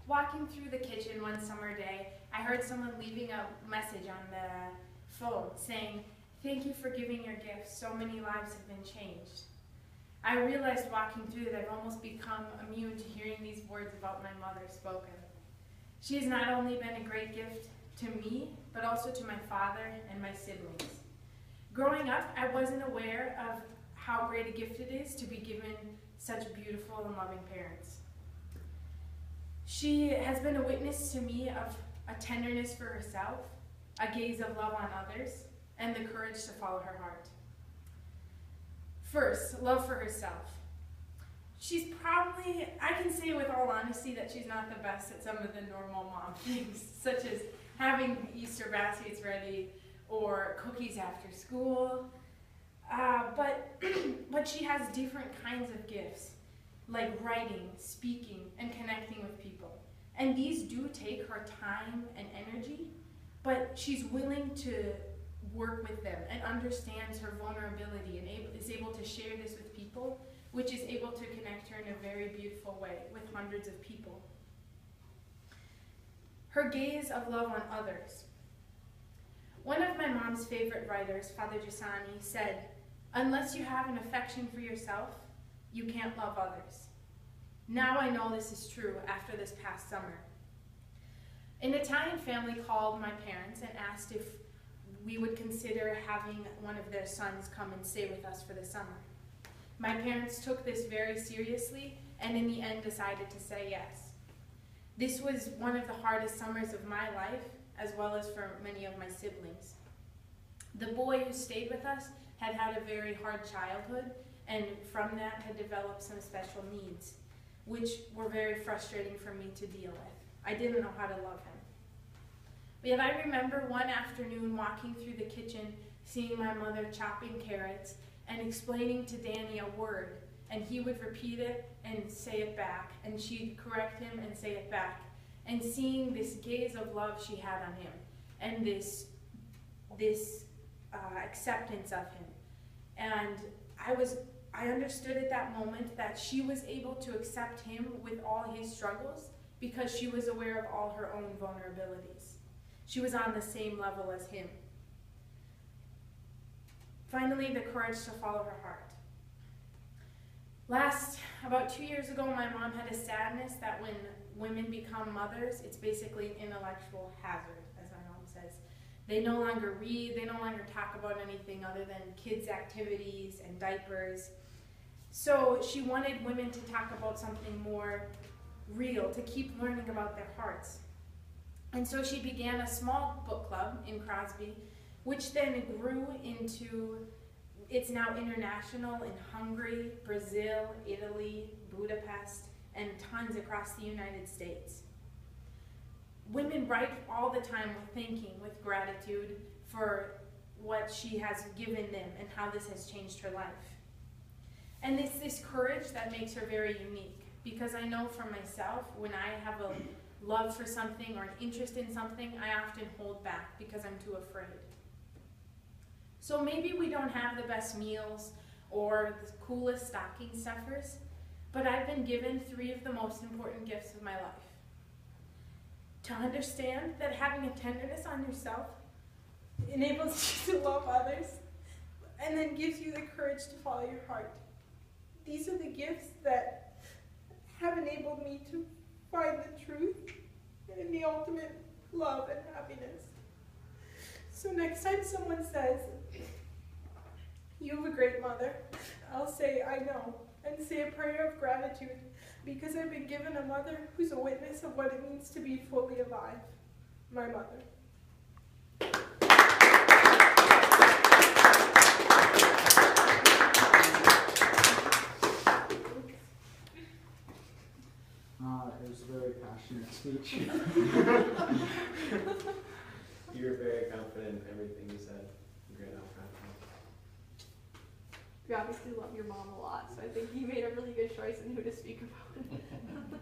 Walking through the kitchen one summer day, I heard someone leaving a message on the phone saying, "Thank you for giving your gifts. So many lives have been changed." I realized walking through that I've almost become immune to hearing these words about my mother spoken. She has not only been a great gift to me, but also to my father and my siblings. Growing up, I wasn't aware of how great a gift it is to be given such beautiful and loving parents. She has been a witness to me of a tenderness for herself, a gaze of love on others, and the courage to follow her heart. First, love for herself. She's probably, I can say with all honesty that she's not the best at some of the normal mom things, such as having Easter baskets ready or cookies after school. But she has different kinds of gifts, like writing, speaking, and connecting with people. And these do take her time and energy, but she's willing to work with them and understands her vulnerability and is able to share this with people, which is able to connect her in a very beautiful way with hundreds of people. Her gaze of love on others. One of my mom's favorite writers, Father Giussani, said, "Unless you have an affection for yourself, you can't love others." Now I know this is true after this past summer. An Italian family called my parents and asked if we would consider having one of their sons come and stay with us for the summer. My parents took this very seriously and in the end decided to say yes. This was one of the hardest summers of my life, as well as for many of my siblings. The boy who stayed with us had had a very hard childhood, and from that had developed some special needs, which were very frustrating for me to deal with. I didn't know how to love him. But yet I remember one afternoon walking through the kitchen, seeing my mother chopping carrots and explaining to Danny a word, and he would repeat it and say it back, and she'd correct him and say it back, and seeing this gaze of love she had on him, and this acceptance of him. And I understood at that moment that she was able to accept him with all his struggles because she was aware of all her own vulnerabilities. She was on the same level as him. Finally, the courage to follow her heart. About 2 years ago, my mom had a sadness that when women become mothers, it's basically an intellectual hazard, as my mom says. They no longer read, they no longer talk about anything other than kids' activities and diapers. So she wanted women to talk about something more real, to keep learning about their hearts. And so she began a small book club in Crosby, which then grew into, it's now international in Hungary, Brazil, Italy, Budapest, and tons across the United States. Women write all the time with thinking, with gratitude for what she has given them and how this has changed her life. And it's this courage that makes her very unique, because I know for myself, when I have a love for something or an interest in something, I often hold back because I'm too afraid. So maybe we don't have the best meals or the coolest stocking stuffers, but I've been given 3 of the most important gifts of my life. To understand that having a tenderness on yourself enables you to love others, and then gives you the courage to follow your heart. These are the gifts that have enabled me to find the truth and the ultimate love and happiness. So next time someone says, "You have a great mother," I'll say, "I know," and say a prayer of gratitude, because I've been given a mother who's a witness of what it means to be fully alive. My mother. It was a very passionate speech. You were very confident in everything you said. Great outcome. You obviously love your mom a lot, so I think you made a really good choice in who to speak about.